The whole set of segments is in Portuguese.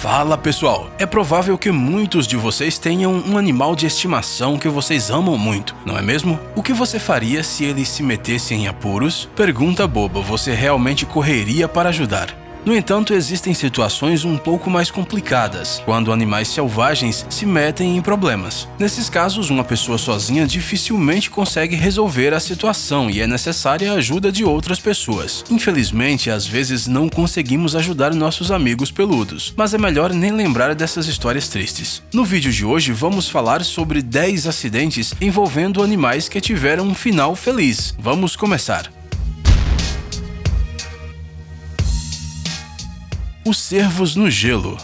Fala pessoal, é provável que muitos de vocês tenham um animal de estimação que vocês amam muito, não é mesmo? O que você faria se ele se metesse em apuros? Pergunta boba, você realmente correria para ajudar? No entanto, existem situações um pouco mais complicadas, quando animais selvagens se metem em problemas. Nesses casos, uma pessoa sozinha dificilmente consegue resolver a situação e é necessária a ajuda de outras pessoas. Infelizmente, às vezes não conseguimos ajudar nossos amigos peludos, mas é melhor nem lembrar dessas histórias tristes. No vídeo de hoje, vamos falar sobre 10 acidentes envolvendo animais que tiveram um final feliz. Vamos começar! Os cervos no gelo.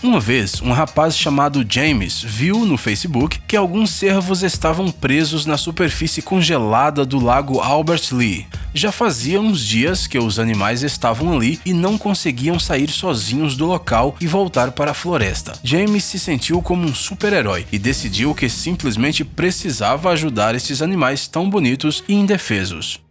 Uma vez, um rapaz chamado James viu no Facebook que alguns cervos estavam presos na superfície congelada do lago Albert Lea. Já fazia uns dias que os animais estavam ali e não conseguiam sair sozinhos do local e voltar para a floresta. James se sentiu como um super-herói e decidiu que simplesmente precisava ajudar esses animais tão bonitos e indefesos.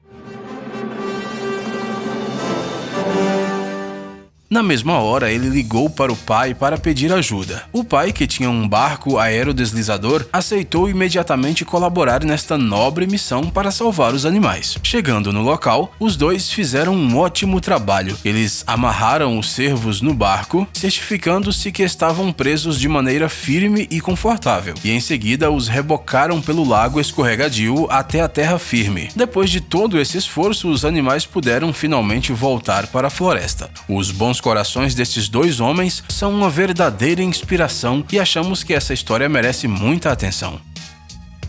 Na mesma hora, ele ligou para o pai para pedir ajuda. O pai, que tinha um barco aerodeslizador, aceitou imediatamente colaborar nesta nobre missão para salvar os animais. Chegando no local, os dois fizeram um ótimo trabalho. Eles amarraram os cervos no barco, certificando-se que estavam presos de maneira firme e confortável, e em seguida os rebocaram pelo lago escorregadio até a terra firme. Depois de todo esse esforço, os animais puderam finalmente voltar para a floresta. Os bons corações desses dois homens são uma verdadeira inspiração e achamos que essa história merece muita atenção.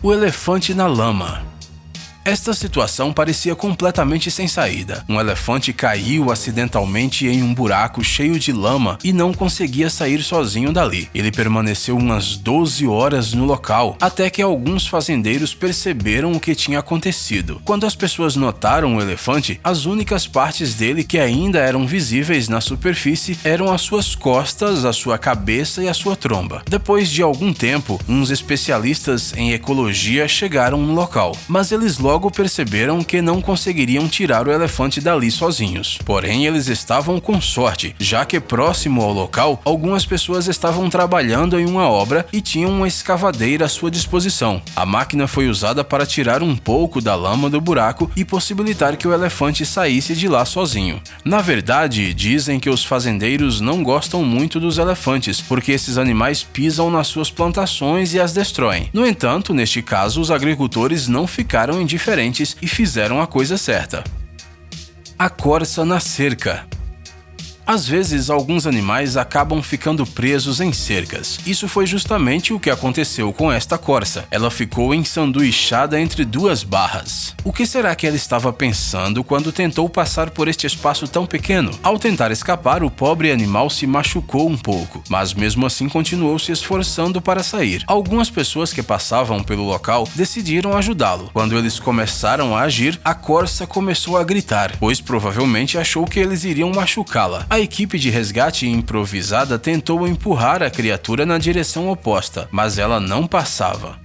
O elefante na lama. Esta situação parecia completamente sem saída. Um elefante caiu acidentalmente em um buraco cheio de lama e não conseguia sair sozinho dali. Ele permaneceu umas 12 horas no local, até que alguns fazendeiros perceberam o que tinha acontecido. Quando as pessoas notaram o elefante, as únicas partes dele que ainda eram visíveis na superfície eram as suas costas, a sua cabeça e a sua tromba. Depois de algum tempo, uns especialistas em ecologia chegaram no local, mas eles logo perceberam que não conseguiriam tirar o elefante dali sozinhos. Porém, eles estavam com sorte, já que próximo ao local, algumas pessoas estavam trabalhando em uma obra e tinham uma escavadeira à sua disposição. A máquina foi usada para tirar um pouco da lama do buraco e possibilitar que o elefante saísse de lá sozinho. Na verdade, dizem que os fazendeiros não gostam muito dos elefantes, porque esses animais pisam nas suas plantações e as destroem. No entanto, neste caso, os agricultores não ficaram indiferentes e fizeram a coisa certa. A corça na cerca. Às vezes, alguns animais acabam ficando presos em cercas. Isso foi justamente o que aconteceu com esta corça. Ela ficou ensanduichada entre duas barras. O que será que ela estava pensando quando tentou passar por este espaço tão pequeno? Ao tentar escapar, o pobre animal se machucou um pouco, mas mesmo assim continuou se esforçando para sair. Algumas pessoas que passavam pelo local decidiram ajudá-lo. Quando eles começaram a agir, a corça começou a gritar, pois provavelmente achou que eles iriam machucá-la. A equipe de resgate improvisada tentou empurrar a criatura na direção oposta, mas ela não passava.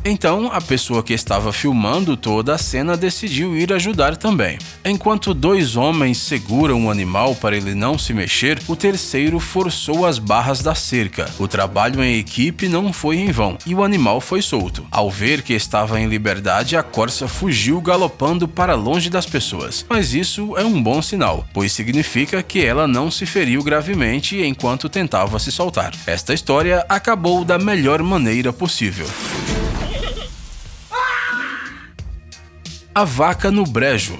Então, a pessoa que estava filmando toda a cena decidiu ir ajudar também. Enquanto dois homens seguram o animal para ele não se mexer, o terceiro forçou as barras da cerca. O trabalho em equipe não foi em vão e o animal foi solto. Ao ver que estava em liberdade, a corça fugiu galopando para longe das pessoas. Mas isso é um bom sinal, pois significa que ela não se feriu gravemente enquanto tentava se soltar. Esta história acabou da melhor maneira possível. A vaca no brejo.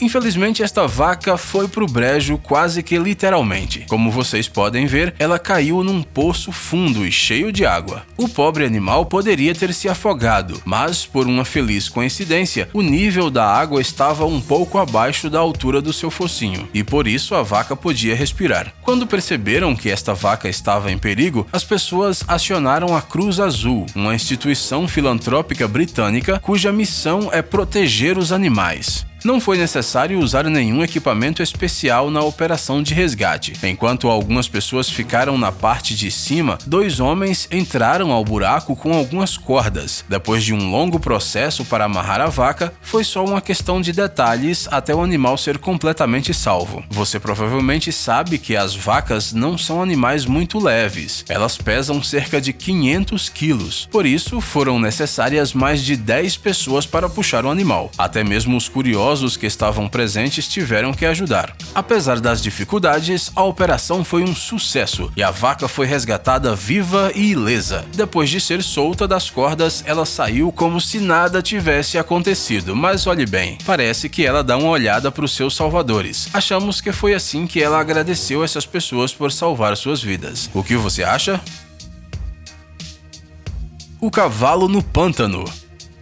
Infelizmente, esta vaca foi pro brejo quase que literalmente. Como vocês podem ver, ela caiu num poço fundo e cheio de água. O pobre animal poderia ter se afogado, mas, por uma feliz coincidência, o nível da água estava um pouco abaixo da altura do seu focinho, e por isso a vaca podia respirar. Quando perceberam que esta vaca estava em perigo, as pessoas acionaram a Cruz Azul, uma instituição filantrópica britânica cuja missão é proteger os animais. Não foi necessário usar nenhum equipamento especial na operação de resgate. Enquanto algumas pessoas ficaram na parte de cima, 2 homens entraram ao buraco com algumas cordas. Depois de um longo processo para amarrar a vaca, foi só uma questão de detalhes até o animal ser completamente salvo. Você provavelmente sabe que as vacas não são animais muito leves. Elas pesam cerca de 500 quilos. Por isso, foram necessárias mais de 10 pessoas para puxar o animal. Até mesmo os curiosos que estavam presentes tiveram que ajudar. Apesar das dificuldades, a operação foi um sucesso e a vaca foi resgatada viva e ilesa. Depois de ser solta das cordas, ela saiu como se nada tivesse acontecido, mas olhe bem, parece que ela dá uma olhada para os seus salvadores. Achamos que foi assim que ela agradeceu essas pessoas por salvar suas vidas. O que você acha? O cavalo no pântano.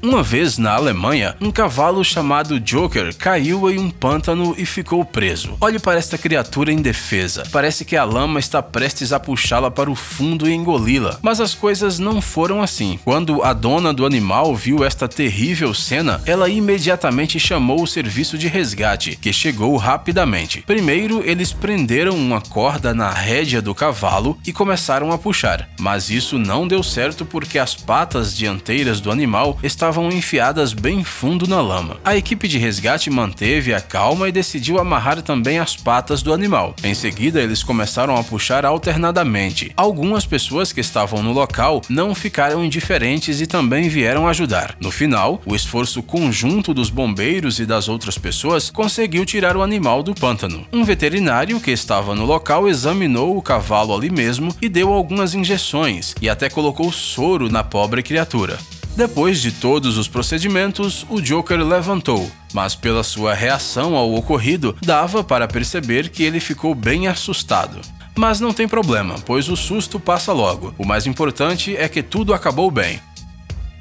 Uma vez na Alemanha, um cavalo chamado Joker caiu em um pântano e ficou preso. Olhe para esta criatura indefesa. Parece que a lama está prestes a puxá-la para o fundo e engoli-la. Mas as coisas não foram assim. Quando a dona do animal viu esta terrível cena, ela imediatamente chamou o serviço de resgate, que chegou rapidamente. Primeiro, eles prenderam uma corda na rédea do cavalo e começaram a puxar. Mas isso não deu certo porque as patas dianteiras do animal estavam enfiadas bem fundo na lama. A equipe de resgate manteve a calma e decidiu amarrar também as patas do animal. Em seguida, eles começaram a puxar alternadamente. Algumas pessoas que estavam no local não ficaram indiferentes e também vieram ajudar. No final, o esforço conjunto dos bombeiros e das outras pessoas conseguiu tirar o animal do pântano. Um veterinário que estava no local examinou o cavalo ali mesmo e deu algumas injeções e até colocou soro na pobre criatura. Depois de todos os procedimentos, o Joker levantou, mas pela sua reação ao ocorrido, dava para perceber que ele ficou bem assustado. Mas não tem problema, pois o susto passa logo. O mais importante é que tudo acabou bem.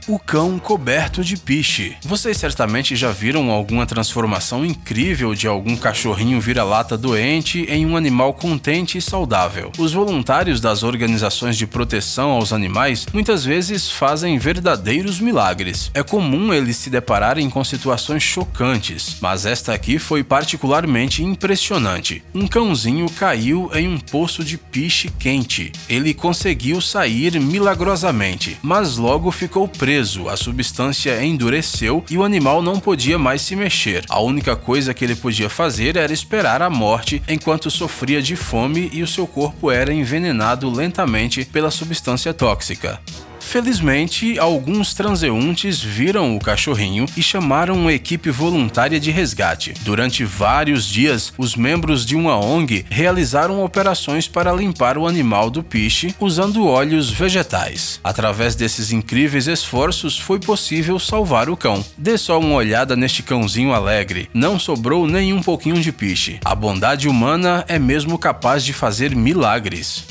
O cão coberto de piche. Vocês certamente já viram alguma transformação incrível de algum cachorrinho vira-lata doente em um animal contente e saudável. Os voluntários das organizações de proteção aos animais muitas vezes fazem verdadeiros milagres. É comum eles se depararem com situações chocantes, mas esta aqui foi particularmente impressionante. Um cãozinho caiu em um poço de piche quente. Ele conseguiu sair milagrosamente, mas logo ficou preso. A substância endureceu e o animal não podia mais se mexer. A única coisa que ele podia fazer era esperar a morte enquanto sofria de fome e o seu corpo era envenenado lentamente pela substância tóxica. Felizmente, alguns transeuntes viram o cachorrinho e chamaram uma equipe voluntária de resgate. Durante vários dias, os membros de uma ONG realizaram operações para limpar o animal do piche usando óleos vegetais. Através desses incríveis esforços, foi possível salvar o cão. Dê só uma olhada neste cãozinho alegre. Não sobrou nem um pouquinho de piche. A bondade humana é mesmo capaz de fazer milagres.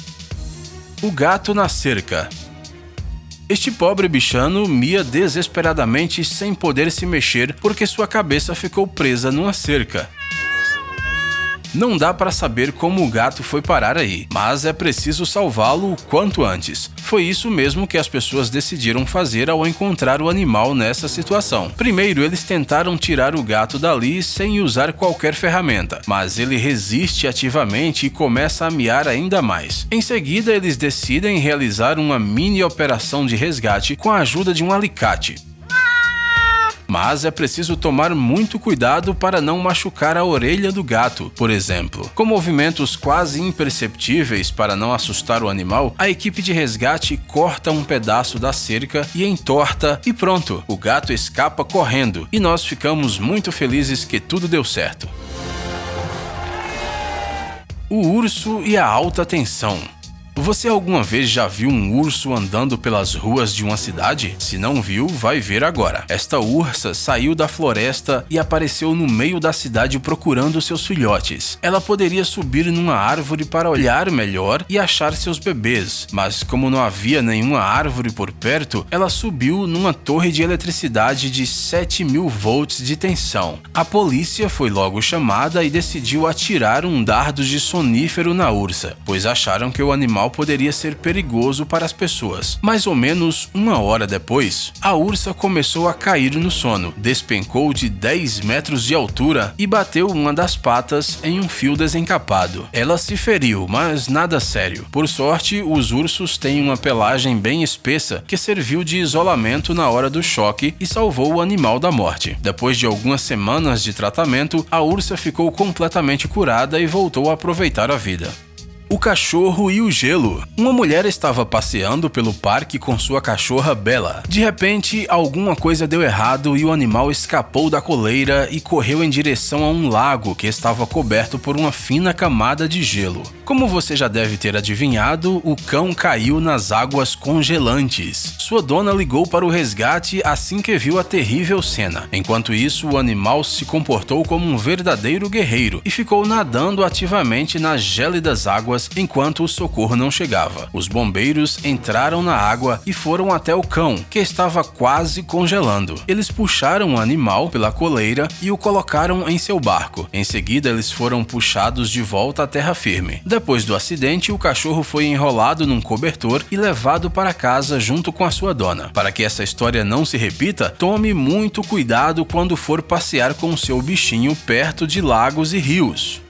O gato na cerca. Este pobre bichano mia desesperadamente sem poder se mexer porque sua cabeça ficou presa numa cerca. Não dá para saber como o gato foi parar aí, mas é preciso salvá-lo o quanto antes. Foi isso mesmo que as pessoas decidiram fazer ao encontrar o animal nessa situação. Primeiro, eles tentaram tirar o gato dali sem usar qualquer ferramenta, mas ele resiste ativamente e começa a miar ainda mais. Em seguida, eles decidem realizar uma mini operação de resgate com a ajuda de um alicate. Mas é preciso tomar muito cuidado para não machucar a orelha do gato, por exemplo. Com movimentos quase imperceptíveis para não assustar o animal, a equipe de resgate corta um pedaço da cerca e entorta e pronto, o gato escapa correndo e nós ficamos muito felizes que tudo deu certo. O urso e a alta tensão. Você alguma vez já viu um urso andando pelas ruas de uma cidade? Se não viu, vai ver agora. Esta ursa saiu da floresta e apareceu no meio da cidade procurando seus filhotes. Ela poderia subir numa árvore para olhar melhor e achar seus bebês, mas como não havia nenhuma árvore por perto, ela subiu numa torre de eletricidade de 7.000 volts de tensão. A polícia foi logo chamada e decidiu atirar um dardo de sonífero na ursa, pois acharam que o animal animal poderia ser perigoso para as pessoas. Mais ou menos 1 hora depois, a ursa começou a cair no sono, despencou de 10 metros de altura e bateu uma das patas em um fio desencapado. Ela se feriu, mas nada sério. Por sorte, os ursos têm uma pelagem bem espessa que serviu de isolamento na hora do choque e salvou o animal da morte. Depois de algumas semanas de tratamento, a ursa ficou completamente curada e voltou a aproveitar a vida. O cachorro e o gelo. Uma mulher estava passeando pelo parque com sua cachorra Bella. De repente, alguma coisa deu errado e o animal escapou da coleira e correu em direção a um lago que estava coberto por uma fina camada de gelo. Como você já deve ter adivinhado, o cão caiu nas águas congelantes. Sua dona ligou para o resgate assim que viu a terrível cena. Enquanto isso, o animal se comportou como um verdadeiro guerreiro e ficou nadando ativamente nas gélidas águas enquanto o socorro não chegava. Os bombeiros entraram na água e foram até o cão, que estava quase congelando. Eles puxaram o animal pela coleira e o colocaram em seu barco. Em seguida, eles foram puxados de volta à terra firme. Depois do acidente, o cachorro foi enrolado num cobertor e levado para casa junto com a sua dona. Para que essa história não se repita, tome muito cuidado quando for passear com o seu bichinho perto de lagos e rios.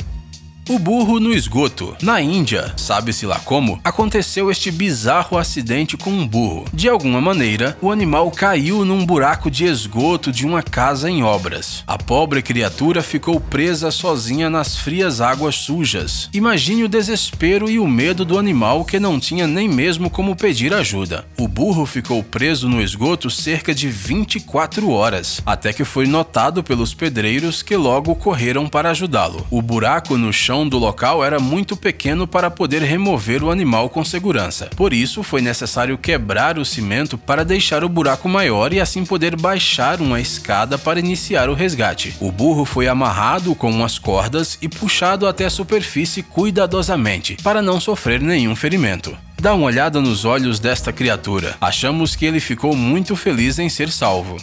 O burro no esgoto. Na Índia, sabe-se lá como, aconteceu este bizarro acidente com um burro. De alguma maneira, o animal caiu num buraco de esgoto de uma casa em obras. A pobre criatura ficou presa sozinha nas frias águas sujas. Imagine o desespero e o medo do animal que não tinha nem mesmo como pedir ajuda. O burro ficou preso no esgoto cerca de 24 horas, até que foi notado pelos pedreiros que logo correram para ajudá-lo. O buraco no chão do local era muito pequeno para poder remover o animal com segurança. Por isso, foi necessário quebrar o cimento para deixar o buraco maior e assim poder baixar uma escada para iniciar o resgate. O burro foi amarrado com umas cordas e puxado até a superfície cuidadosamente, para não sofrer nenhum ferimento. Dá uma olhada nos olhos desta criatura. Achamos que ele ficou muito feliz em ser salvo.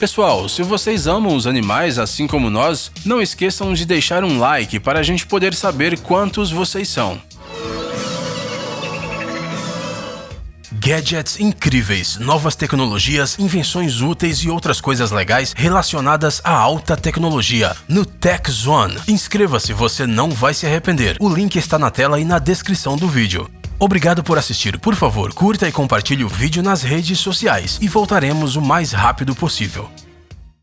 Pessoal, se vocês amam os animais assim como nós, não esqueçam de deixar um like para a gente poder saber quantos vocês são. Gadgets incríveis, novas tecnologias, invenções úteis e outras coisas legais relacionadas à alta tecnologia no Tech Zone. Inscreva-se, você não vai se arrepender. O link está na tela e na descrição do vídeo. Obrigado por assistir. Por favor, curta e compartilhe o vídeo nas redes sociais e voltaremos o mais rápido possível.